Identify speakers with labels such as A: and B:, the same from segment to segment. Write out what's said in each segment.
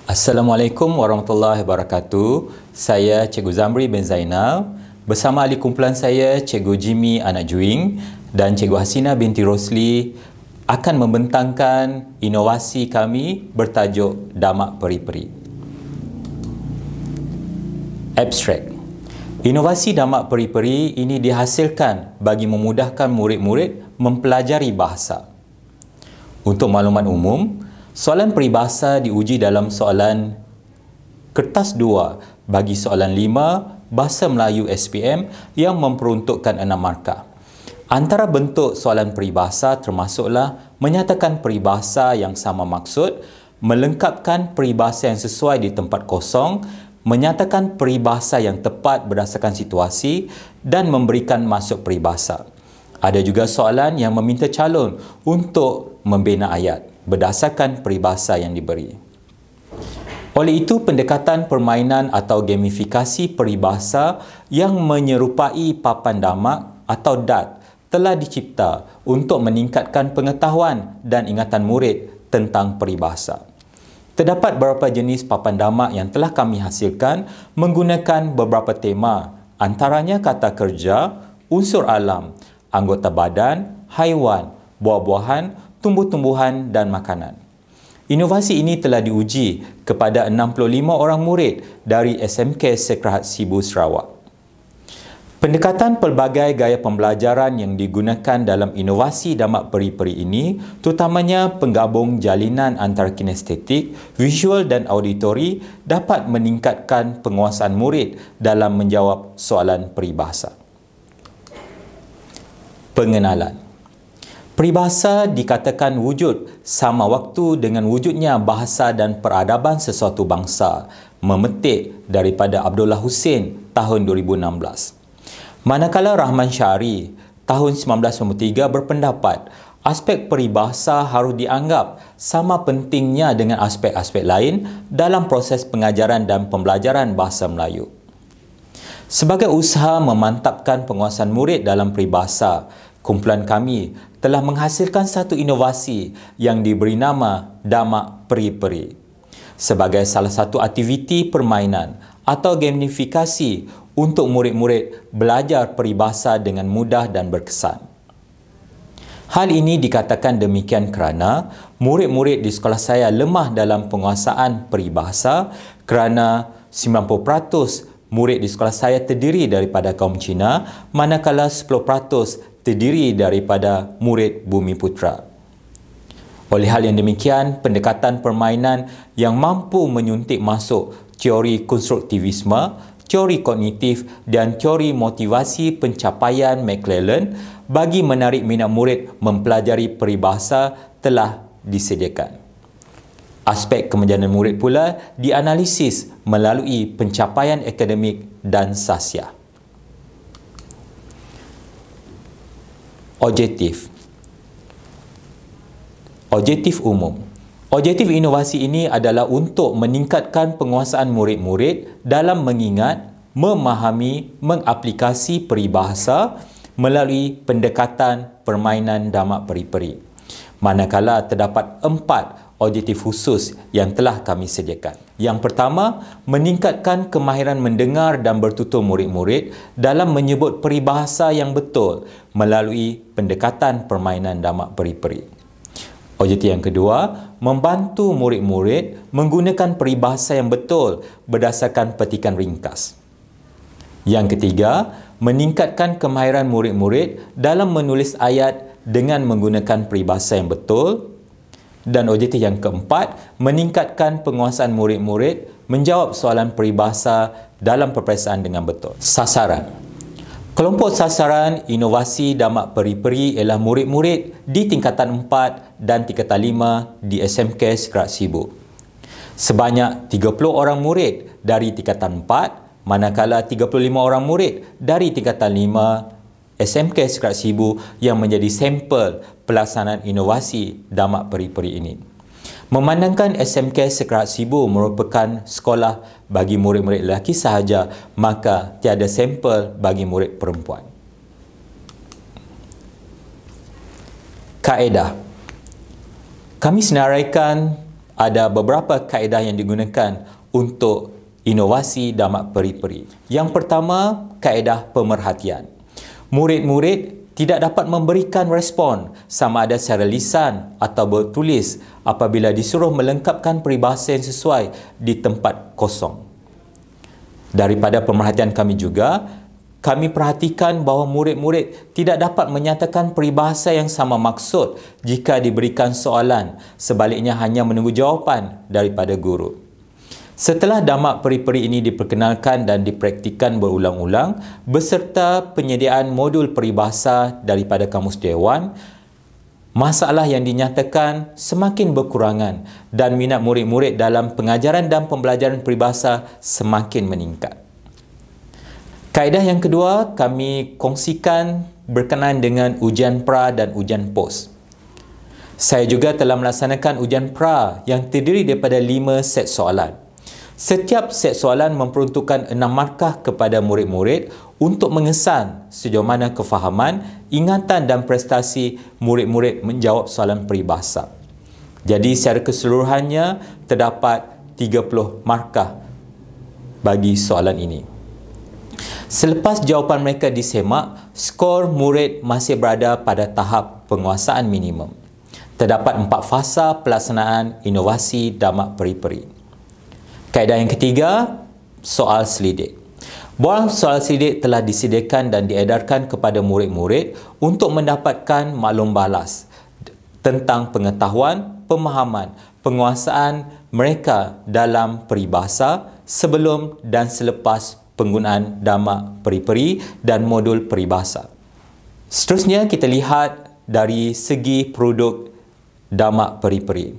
A: Assalamualaikum warahmatullahi wabarakatuh. Saya Cikgu Zamri bin Zainal bersama ahli kumpulan saya Cikgu Jimmy Anak Juing dan Cikgu Hasina binti Rosli akan membentangkan inovasi kami bertajuk Damak Peri-Peri. Abstrak. Inovasi Damak Peri-Peri ini dihasilkan bagi memudahkan murid-murid mempelajari bahasa. Untuk makluman umum, soalan peribahasa diuji dalam soalan kertas 2 bagi soalan 5 Bahasa Melayu SPM yang memperuntukkan 6 markah. Antara bentuk soalan peribahasa termasuklah menyatakan peribahasa yang sama maksud, melengkapkan peribahasa yang sesuai di tempat kosong, menyatakan peribahasa yang tepat berdasarkan situasi dan memberikan maksud peribahasa. Ada juga soalan yang meminta calon untuk membina ayat berdasarkan peribahasa yang diberi. Oleh itu, pendekatan permainan atau gamifikasi peribahasa yang menyerupai papan damak atau DAT telah dicipta untuk meningkatkan pengetahuan dan ingatan murid tentang peribahasa. Terdapat beberapa jenis papan damak yang telah kami hasilkan menggunakan beberapa tema, antaranya kata kerja, unsur alam, anggota badan, haiwan, buah-buahan, tumbuh-tumbuhan dan makanan. Inovasi ini telah diuji kepada 65 orang murid dari SMK Sekrahat Sibu Sarawak. Pendekatan pelbagai gaya pembelajaran yang digunakan dalam inovasi Damak Peri-Peri ini terutamanya penggabung jalinan antara kinestetik, visual dan auditori dapat meningkatkan penguasaan murid dalam menjawab soalan peribahasa. Pengenalan. Peribahasa dikatakan wujud sama waktu dengan wujudnya bahasa dan peradaban sesuatu bangsa, memetik daripada Abdullah Hussein tahun 2016. Manakala Rahman Syari tahun 1993 berpendapat aspek peribahasa harus dianggap sama pentingnya dengan aspek-aspek lain dalam proses pengajaran dan pembelajaran bahasa Melayu. Sebagai usaha memantapkan penguasaan murid dalam peribahasa, kumpulan kami telah menghasilkan satu inovasi yang diberi nama Damak Peri-Peri sebagai salah satu aktiviti permainan atau gamifikasi untuk murid-murid belajar peribahasa dengan mudah dan berkesan. Hal ini dikatakan demikian kerana murid-murid di sekolah saya lemah dalam penguasaan peribahasa kerana 90% murid di sekolah saya terdiri daripada kaum Cina, manakala 10% terdiri daripada murid Bumi Putra. Oleh hal yang demikian, pendekatan permainan yang mampu menyuntik masuk teori konstruktivisme, teori kognitif dan teori motivasi pencapaian McClellan bagi menarik minat murid mempelajari peribahasa telah disediakan. Aspek kemajanan murid pula dianalisis melalui pencapaian akademik dan sasiah. Objektif umum. Objektif inovasi ini adalah untuk meningkatkan penguasaan murid-murid dalam mengingat, memahami, mengaplikasi peribahasa melalui pendekatan permainan Damak Peri-Peri. Manakala terdapat 4 objektif khusus yang telah kami sediakan. Yang pertama, meningkatkan kemahiran mendengar dan bertutur murid-murid dalam menyebut peribahasa yang betul melalui pendekatan permainan Damak Peri-Peri. Objektif yang kedua, membantu murid-murid menggunakan peribahasa yang betul berdasarkan petikan ringkas. Yang ketiga, meningkatkan kemahiran murid-murid dalam menulis ayat dengan menggunakan peribahasa yang betul. Dan objektif yang keempat, meningkatkan penguasaan murid-murid menjawab soalan peribahasa dalam peperiksaan dengan betul. Sasaran. Kelompok sasaran inovasi Damak Peri-Peri ialah murid-murid di tingkatan 4 dan tingkatan 5 di SMK Sekrahat Sibu. Sebanyak 30 orang murid dari tingkatan 4, manakala 35 orang murid dari tingkatan 5 SMK Sekrahat Sibu yang menjadi sampel pelaksanaan inovasi Damak Peri-Peri ini. Memandangkan SMK Sekrahat Sibu merupakan sekolah bagi murid-murid lelaki sahaja, maka tiada sampel bagi murid perempuan. Kaedah. Kami senaraikan ada beberapa kaedah yang digunakan untuk inovasi damak peri-peri. Yang pertama, kaedah pemerhatian. Murid-murid tidak dapat memberikan respon sama ada secara lisan atau bertulis apabila disuruh melengkapkan peribahasa yang sesuai di tempat kosong. Daripada pemerhatian kami juga, kami perhatikan bahawa murid-murid tidak dapat menyatakan peribahasa yang sama maksud jika diberikan soalan, sebaliknya hanya menunggu jawapan daripada guru. Setelah damak peri-peri ini diperkenalkan dan dipraktikkan berulang-ulang beserta penyediaan modul peribahasa daripada Kamus Dewan, masalah yang dinyatakan semakin berkurangan dan minat murid-murid dalam pengajaran dan pembelajaran peribahasa semakin meningkat. Kaedah yang kedua kami kongsikan berkenaan dengan ujian pra dan ujian pos. Saya juga telah melaksanakan ujian pra yang terdiri daripada 5 set soalan. Setiap set soalan memperuntukkan 6 markah kepada murid-murid untuk mengesan sejauh mana kefahaman, ingatan dan prestasi murid-murid menjawab soalan peribahasa. Jadi secara keseluruhannya terdapat 30 markah bagi soalan ini. Selepas jawapan mereka disemak, skor murid masih berada pada tahap penguasaan minimum. Terdapat 4 fasa pelaksanaan inovasi damak peri-peri. Kaedah yang ketiga, soal selidik. Borang soal selidik telah disediakan dan diedarkan kepada murid-murid untuk mendapatkan maklum balas tentang pengetahuan, pemahaman, penguasaan mereka dalam peribahasa sebelum dan selepas penggunaan damak peri-peri dan modul peribahasa. Seterusnya kita lihat dari segi produk damak peri-peri.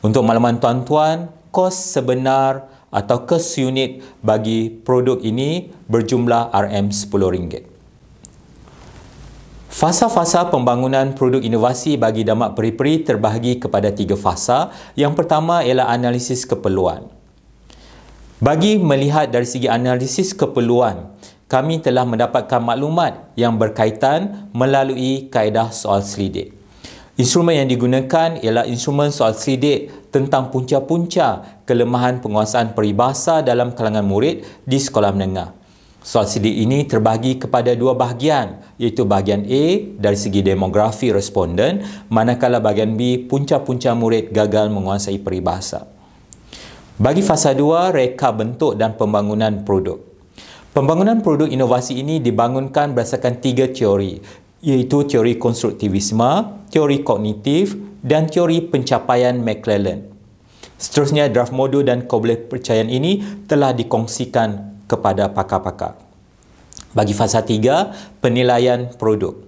A: Untuk makluman tuan-tuan, kos sebenar atau kos unit bagi produk ini berjumlah RM10. Fasa-fasa pembangunan produk inovasi bagi damak peri-peri terbahagi kepada 3 fasa. Yang pertama ialah analisis keperluan. Bagi melihat dari segi analisis keperluan, kami telah mendapatkan maklumat yang berkaitan melalui kaedah soal selidik. Instrumen yang digunakan ialah instrumen soal selidik tentang punca-punca kelemahan penguasaan peribahasa dalam kalangan murid di sekolah menengah. Soal selidik ini terbahagi kepada 2 bahagian, iaitu bahagian A dari segi demografi responden, manakala bahagian B punca-punca murid gagal menguasai peribahasa. Bagi fasa 2, reka bentuk dan pembangunan produk. Pembangunan produk inovasi ini dibangunkan berdasarkan 3 teori, iaitu teori konstruktivisme, teori kognitif dan teori pencapaian McClellan. Seterusnya, draft modul dan kepercayaan ini telah dikongsikan kepada pakar-pakar. Bagi fasa 3, penilaian produk.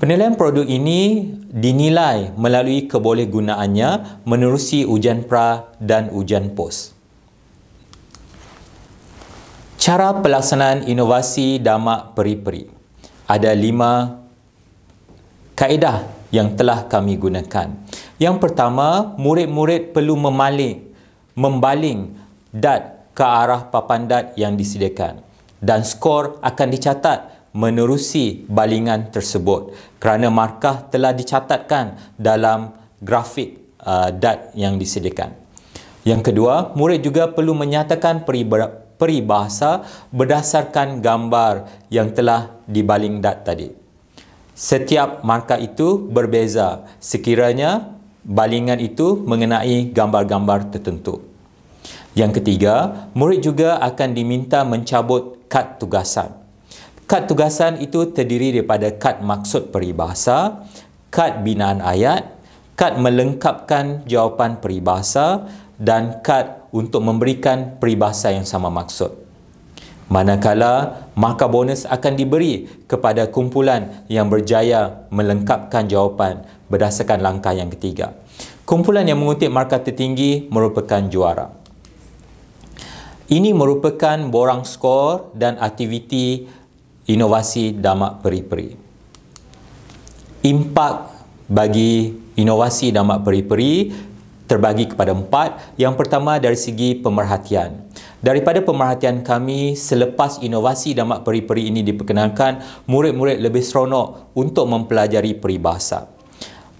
A: Penilaian produk ini dinilai melalui kebolehgunaannya menerusi ujian pra dan ujian pos. Cara pelaksanaan inovasi damak peri-peri. Ada 5 kaedah yang telah kami gunakan. Yang pertama, murid-murid perlu membaling dat ke arah papan dat yang disediakan dan skor akan dicatat menerusi balingan tersebut kerana markah telah dicatatkan dalam grafik dat yang disediakan. Yang kedua, murid juga perlu menyatakan peribahasa berdasarkan gambar yang telah dibaling dat tadi. Setiap markah itu berbeza sekiranya balingan itu mengenai gambar-gambar tertentu. Yang ketiga, murid juga akan diminta mencabut kad tugasan. Kad tugasan itu terdiri daripada kad maksud peribahasa, kad binaan ayat, kad melengkapkan jawapan peribahasa dan kad untuk memberikan peribahasa yang sama maksud. Manakala markah bonus akan diberi kepada kumpulan yang berjaya melengkapkan jawapan berdasarkan langkah yang ketiga. Kumpulan yang mengutip markah tertinggi merupakan juara. Ini merupakan borang skor dan aktiviti inovasi damak peri-peri. Impak bagi inovasi damak peri-peri terbagi kepada 4. Yang pertama dari segi pemerhatian. Daripada pemerhatian kami, selepas inovasi damak peri-peri ini diperkenalkan, murid-murid lebih seronok untuk mempelajari peribahasa.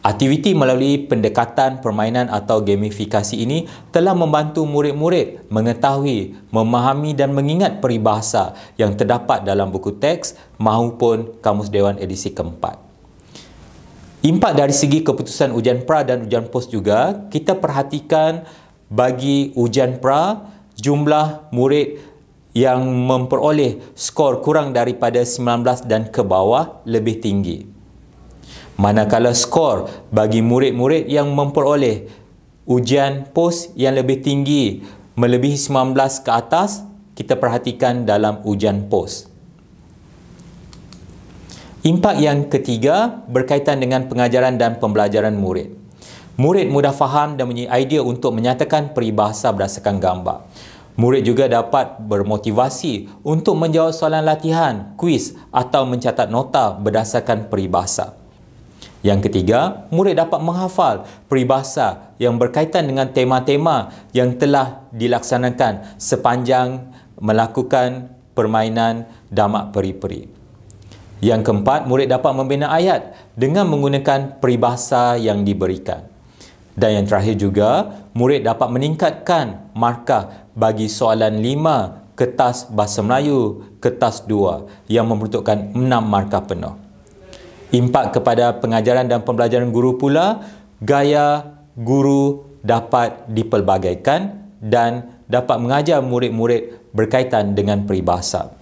A: Aktiviti melalui pendekatan permainan atau gamifikasi ini telah membantu murid-murid mengetahui, memahami dan mengingat peribahasa yang terdapat dalam buku teks maupun Kamus Dewan edisi keempat. Impak dari segi keputusan ujian pra dan ujian pos juga, kita perhatikan bagi ujian pra, jumlah murid yang memperoleh skor kurang daripada 19 dan ke bawah lebih tinggi. Manakala skor bagi murid-murid yang memperoleh ujian pos yang lebih tinggi melebihi 19 ke atas, kita perhatikan dalam ujian pos. Impak yang ketiga berkaitan dengan pengajaran dan pembelajaran murid. Murid mudah faham dan mempunyai idea untuk menyatakan peribahasa berdasarkan gambar. Murid juga dapat bermotivasi untuk menjawab soalan latihan, kuis atau mencatat nota berdasarkan peribahasa. Yang ketiga, murid dapat menghafal peribahasa yang berkaitan dengan tema-tema yang telah dilaksanakan sepanjang melakukan permainan damak peri-peri. Yang keempat, murid dapat membina ayat dengan menggunakan peribahasa yang diberikan. Dan yang terakhir juga, murid dapat meningkatkan markah bagi soalan 5 kertas Bahasa Melayu, kertas 2 yang memperuntukkan 6 markah penuh. Impak kepada pengajaran dan pembelajaran guru pula, gaya guru dapat dipelbagaikan dan dapat mengajar murid-murid berkaitan dengan peribahasa.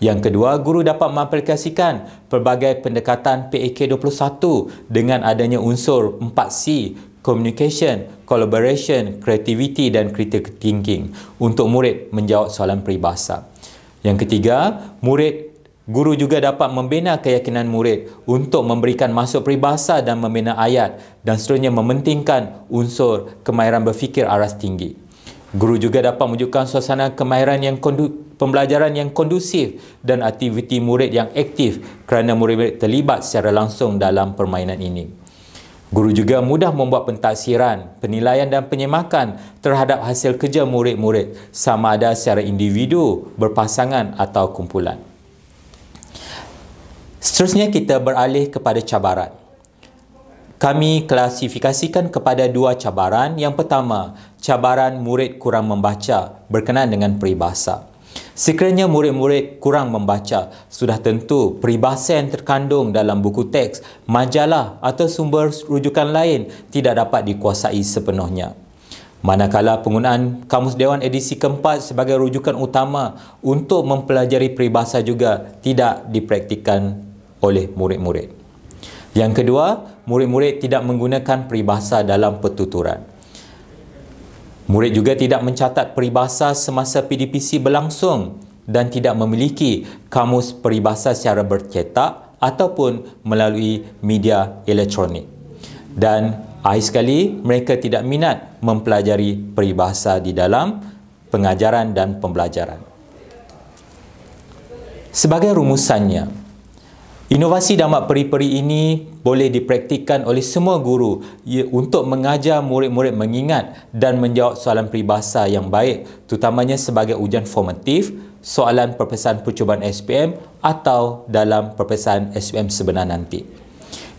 A: Yang kedua, guru dapat mengaplikasikan pelbagai pendekatan PAK21 dengan adanya unsur 4C, communication, collaboration, creativity dan critical thinking untuk murid menjawab soalan peribahasa. Yang ketiga, guru juga dapat membina keyakinan murid untuk memberikan masuk peribahasa dan membina ayat dan seterusnya mementingkan unsur kemahiran berfikir aras tinggi. Guru juga dapat menunjukkan suasana kemahiran pembelajaran yang kondusif dan aktiviti murid yang aktif kerana murid-murid terlibat secara langsung dalam permainan ini. Guru juga mudah membuat pentaksiran, penilaian dan penyemakan terhadap hasil kerja murid-murid sama ada secara individu, berpasangan atau kumpulan. Seterusnya kita beralih kepada cabaran. Kami klasifikasikan kepada dua cabaran. Yang pertama, cabaran murid kurang membaca berkenaan dengan peribahasa. Sekiranya murid-murid kurang membaca, sudah tentu peribahasa yang terkandung dalam buku teks, majalah atau sumber rujukan lain tidak dapat dikuasai sepenuhnya. Manakala penggunaan Kamus Dewan edisi keempat sebagai rujukan utama untuk mempelajari peribahasa juga tidak dipraktikkan oleh murid-murid. Yang kedua, murid-murid tidak menggunakan peribahasa dalam pertuturan. Murid juga tidak mencatat peribahasa semasa PDPC berlangsung dan tidak memiliki kamus peribahasa secara bercetak ataupun melalui media elektronik. Dan akhir sekali, mereka tidak minat mempelajari peribahasa di dalam pengajaran dan pembelajaran. Sebagai rumusannya, inovasi damak peri-peri ini boleh dipraktikkan oleh semua guru untuk mengajar murid-murid mengingat dan menjawab soalan peribahasa yang baik, terutamanya sebagai ujian formatif, soalan perpisahan percubaan SPM atau dalam perpisahan SPM sebenar nanti.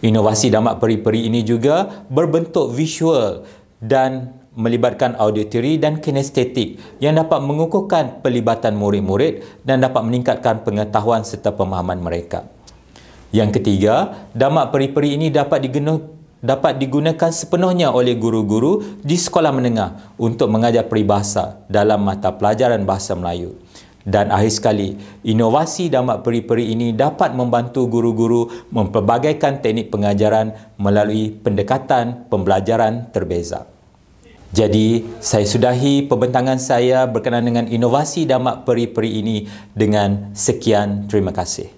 A: Inovasi damak peri-peri ini juga berbentuk visual dan melibatkan auditory dan kinestetik yang dapat mengukuhkan pelibatan murid-murid dan dapat meningkatkan pengetahuan serta pemahaman mereka. Yang ketiga, damak peri-peri ini dapat digunakan sepenuhnya oleh guru-guru di sekolah menengah untuk mengajar peribahasa dalam mata pelajaran Bahasa Melayu. Dan akhir sekali, inovasi damak peri-peri ini dapat membantu guru-guru mempelbagaikan teknik pengajaran melalui pendekatan pembelajaran terbeza. Jadi, saya sudahi pembentangan saya berkenaan dengan inovasi damak peri-peri ini dengan sekian. Terima kasih.